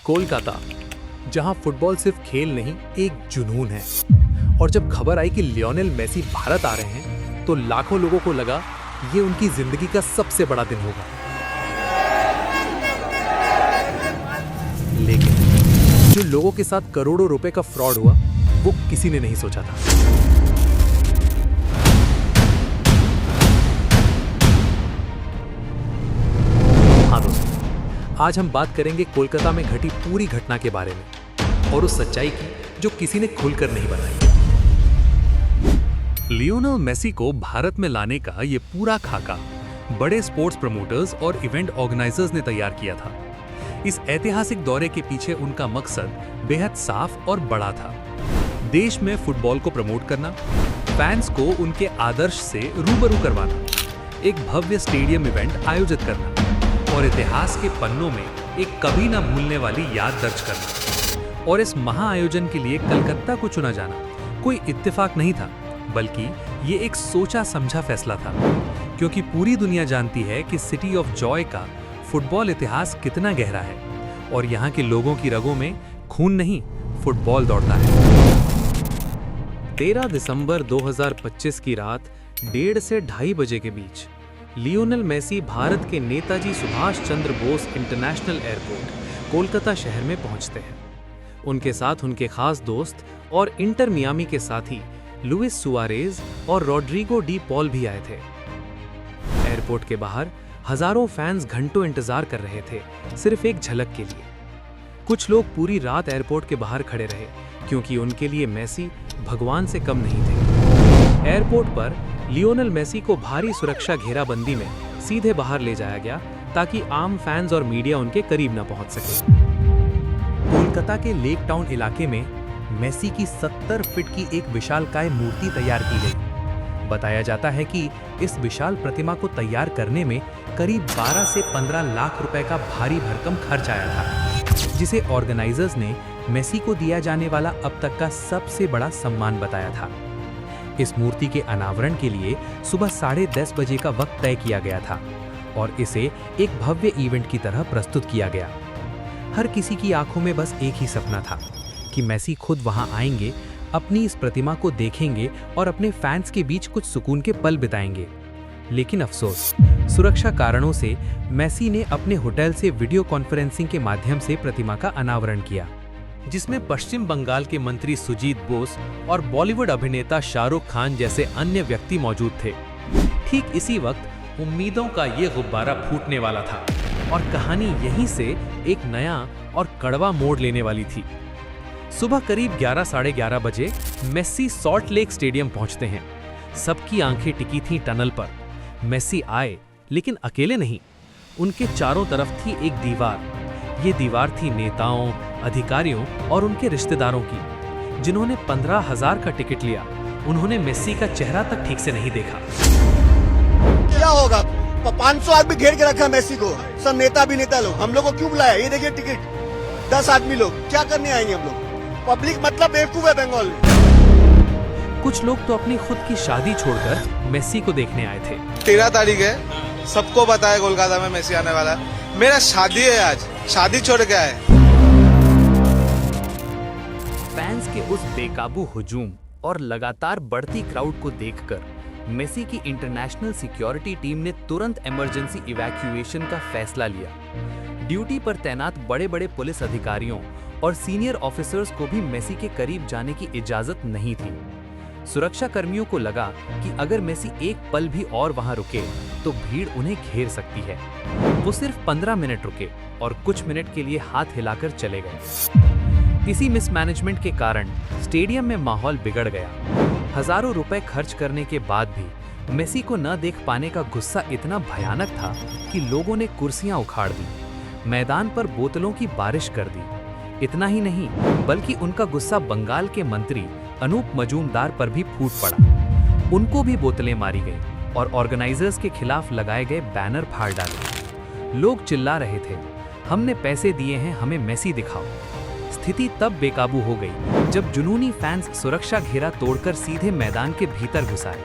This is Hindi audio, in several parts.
कोलकाता, जहां फुटबॉल सिर्फ खेल नहीं एक जुनून है। और जब खबर आई कि लियोनेल मेसी भारत आ रहे हैं तो लाखों लोगों को लगा ये उनकी जिंदगी का सबसे बड़ा दिन होगा। लेकिन जो लोगों के साथ करोड़ों रुपए का फ्रॉड हुआ वो किसी ने नहीं सोचा था। हाँ दोस्तों, आज हम बात करेंगे कोलकाता में घटी पूरी घटना के बारे में और उस सच्चाई की जो किसी ने खुलकर नहीं बताई। लियोनेल मेसी को भारत में लाने का ये पूरा खाका बड़े स्पोर्ट्स प्रमोटर्स और इवेंट ऑर्गेनाइजर्स ने तैयार किया था। इस ऐतिहासिक दौरे के पीछे उनका मकसद बेहद साफ और बड़ा था। देश में फुटबॉल को प्रमोट करना, फैंस को उनके आदर्श से रूबरू करवाना, एक भव्य स्टेडियम इवेंट आयोजित करना और इतिहास के पन्नों में एक कभी ना भूलने वाली याद दर्ज करना। और इस महाआयोजन के लिए कलकत्ता को चुना जाना कोई इत्तेफाक नहीं था, बल्कि ये एक सोचा समझा फैसला था, क्योंकि पूरी दुनिया जानती है कि सिटी ऑफ जॉय का फुटबॉल इतिहास कितना गहरा है और यहाँ के लोगों की रगों में खून नहीं, फुटबॉल दौड़ता है। 13 दिसंबर 2025 की रात 1:30 से 2:30 बजे के बीच लियोनेल मेसी भारत के नेताजी सुभाष चंद्र बोस इंटरनेशनल एयरपोर्ट कोलकाता शहर में पहुंचते हैं। उनके साथ उनके खास दोस्त और इंटर मियामी के साथी लुइस सुआरेज और रॉड्रिगो डी पॉल भी आए थे। एयरपोर्ट के बाहर हजारों फैंस घंटों इंतजार कर रहे थे, सिर्फ एक झलक के लिए। कुछ लोग पूरी रात एयरपोर्ट के बाहर खड़े रहे, क्योंकि उनके लिए मेसी भगवान से कम नहीं थे। एयरपोर्ट पर लियोनेल मेसी को भारी सुरक्षा घेराबंदी में सीधे बाहर ले जाया गया, ताकि आम फैंस और मीडिया उनके करीब न पहुंच सके। कोलकाता के लेक टाउन इलाके में मेसी की 70 फीट की एक विशालकाय मूर्ति तैयार की गई। बताया जाता है कि इस विशाल प्रतिमा को तैयार करने में करीब 12 से 15 लाख रुपए का भारी भरकम खर्च आया था, जिसे ऑर्गेनाइजर्स ने मेसी को दिया जाने वाला अब तक का सबसे बड़ा सम्मान बताया था। इस मूर्ति के अनावरण के लिए सुबह 10:30 बजे का वक्त तय किया गया था और इसे एक भव्य इवेंट की तरह प्रस्तुत किया गया। हर किसी की आंखों में बस एक ही सपना था कि मेसी खुद वहां आएंगे, अपनी इस प्रतिमा को देखेंगे और अपने फैंस के बीच कुछ सुकून के पल बिताएंगे। लेकिन अफसोस, सुरक्षा कारणों से मेसी ने अपने होटल से वीडियो कॉन्फ्रेंसिंग के माध्यम से प्रतिमा का अनावरण किया, जिसमें पश्चिम बंगाल के मंत्री सुजीत बोस और बॉलीवुड अभिनेता शाहरुख खान जैसे अन्य व्यक्ति मौजूद थे। ठीक इसी वक्त उम्मीदों का ये गुब्बारा फूटने वाला था और कहानी यहीं से एक नया और कड़वा मोड़ लेने वाली थी। सुबह करीब 11 साढ़े 11 बजे मेसी सॉल्ट लेक स्टेडियम पहुंचते हैं। सबकी आंखें टिकी थीं टनल पर। मेसी आए, लेकिन अकेले नहीं। उनके चारों तरफ थी एक दीवार। ये दीवार थी नेताओं, अधिकारियों और उनके रिश्तेदारों की, जिन्होंने 15,000 का टिकट लिया। उन्होंने मेसी का चेहरा तक ठीक से नहीं देखा। क्या होगा? 500 आदमी घेर के रखा मेसी को, सब नेता भी नेता लोग। हम लोग को क्यों बुलाया? ये देखिए टिकट, 10 आदमी लोग क्या करने आएंगे हम लोग? पब्लिक मतलब बेवकूफ है बंगाल में। कुछ लोग तो अपनी खुद की शादी छोड़कर मेसी को देखने आए थे। 13 तारीख है, सबको पता है कोलकाता में मेसी आने वाला है। मेरा शादी है आज, शादी छोड़ के आए। फैंस के उस बेकाबू हुजूम और लगातार बढ़ती क्राउड को देखकर मेसी की इंटरनेशनल सिक्योरिटी टीम ने तुरंत इमरजेंसी इवैक्यूएशन का फैसला लिया। ड्यूटी पर तैनात बड़े-बड़े पुलिस अधिकारियों और सीनियर ऑफिसर्स को भी मेसी के करीब जाने की इजाजत नहीं थी। सुरक्षा कर्मियों को लगा कि अगर मेसी एक पल भी और वहां रुके तो भीड़ उन्हें घेर सकती है। वो सिर्फ 15 मिनट रुके और कुछ मिनट के लिए हाथ हिलाकर चले गए। इसी मिसमैनेजमेंट के कारण स्टेडियम में माहौल बिगड़ गया। हजारों रुपए खर्च करने के बाद भी मेसी को न देख पाने का गुस्सा इतना भयानक था कि लोगों ने कुर्सियां उखाड़ दी, मैदान पर बोतलों की बारिश कर दी। इतना ही नहीं, बल्कि उनका गुस्सा बंगाल के मंत्री अनूप मजूमदार पर भी फूट पड़ा। उनको भी बोतलें मारी गई और ऑर्गेनाइजर्स के खिलाफ लगाए गए बैनर फाड़ डाले। लोग चिल्ला रहे थे, हमने पैसे दिए हैं, हमें मेसी दिखाओ। स्थिति तब बेकाबू हो गई जब जुनूनी फैंस सुरक्षा घेरा तोड़कर सीधे मैदान के भीतर घुस आए।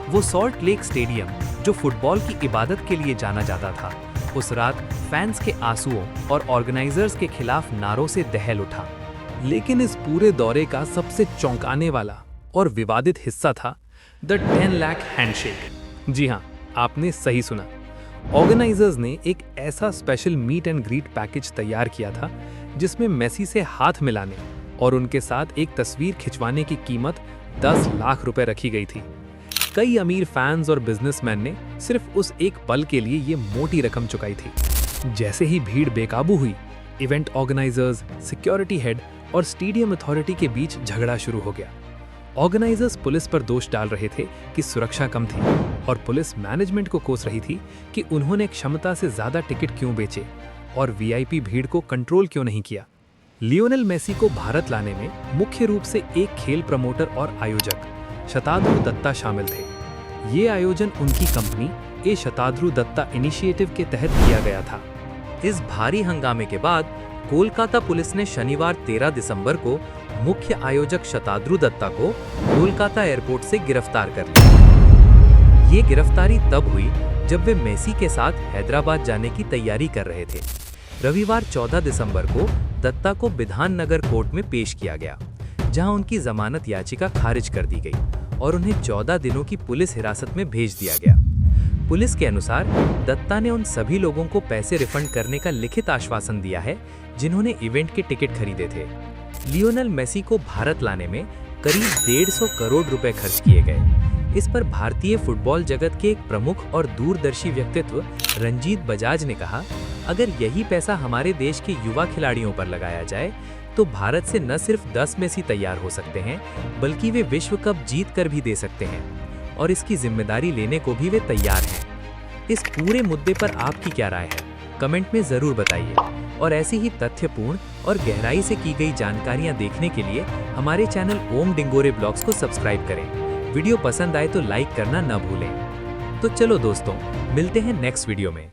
वो सॉल्ट लेक स्टेडियम, जो फुटबॉल की इबादत के लिए जाना जाता था, उस रात फैंस के आंसुओं और ऑर्गेनाइजर्स के खिलाफ नारों से दहल उठा। लेकिन इस पूरे दौरे का सबसे चौंकाने वाला और विवादित हिस्सा था द 10 लाख हैंडशेक। जी हाँ, आपने सही सुना। ऑर्गेनाइजर्स ने एक ऐसा special meet and greet package तैयार किया था जिसमें मेसी से हाथ मिलाने और उनके साथ एक तस्वीर खिंचवाने की कीमत 10 लाख रुपए रखी गई थी। कई अमीर फैंस और बिजनेसमैन ने सिर्फ उस एक पल के लिए ये मोटी रकम चुकाई थी। जैसे ही भीड़ बेकाबू हुई, इवेंट ऑर्गेनाइजर्स, सिक्योरिटी हेड और स्टेडियम अथॉरिटी के बीच झगड़ा शुरू हो गया। ऑर्गेनाइजर्स पुलिस पर दोष डाल रहे थे कि सुरक्षा कम थी और पुलिस मैनेजमेंट को कोस रही थी कि उन्होंने क्षमता से ज्यादा टिकट क्यों बेचे और वीआईपी भीड़ को कंट्रोल क्यों नहीं किया। लियोनेल मेसी को भारत लाने में मुख्य रूप से एक खेल प्रमोटर और आयोजक शताद्रु दत्ता शामिल थे। ये आयोजन उनकी कंपनी ए शताद्रु दत्ता इनिशिएटिव के तहत किया गया था। इस भारी हंगामे के बाद कोलकाता पुलिस ने शनिवार 13 दिसंबर को मुख्य आयोजक शताद्रु दत्ता को कोलकाता एयरपोर्ट से गिरफ्तार कर लिया। ये गिरफ्तारी तब हुई जब वे मेसी के साथ हैदराबाद जाने की तैयारी कर रहे थे। रविवार 14 दिसंबर को दत्ता को बिधान नगर कोर्ट में पेश किया गया, जहां उनकी जमानत याचिका खारिज कर दी गई और उन्हें 14 दिनों की पुलिस हिरासत में भेज दिया गया। पुलिस के अनुसार दत्ता ने उन सभी लोगों को पैसे रिफंड करने का लिखित आश्वासन दिया है जिन्होंने इवेंट के टिकट खरीदे थे। लियोनेल मेसी को भारत लाने में करीब 150 करोड़ रुपए खर्च किए गए। इस पर भारतीय फुटबॉल जगत के एक प्रमुख और दूरदर्शी व्यक्तित्व रंजीत बजाज ने कहा, अगर यही पैसा हमारे देश के युवा खिलाड़ियों पर लगाया जाए तो भारत से न सिर्फ 10 मेसी तैयार हो सकते हैं, बल्कि वे विश्व कप जीत कर भी दे सकते हैं और इसकी जिम्मेदारी लेने को भी वे तैयार हैं। इस पूरे मुद्दे पर आपकी क्या राय है? कमेंट में जरूर बताइए और ऐसे ही तथ्यपूर्ण और गहराई से की गई जानकारियां देखने के लिए हमारे चैनल ओम डिंगोरे ब्लॉग्स को सब्सक्राइब करें। वीडियो पसंद आए तो लाइक करना न भूलें। तो चलो दोस्तों, मिलते हैं नेक्स्ट वीडियो में।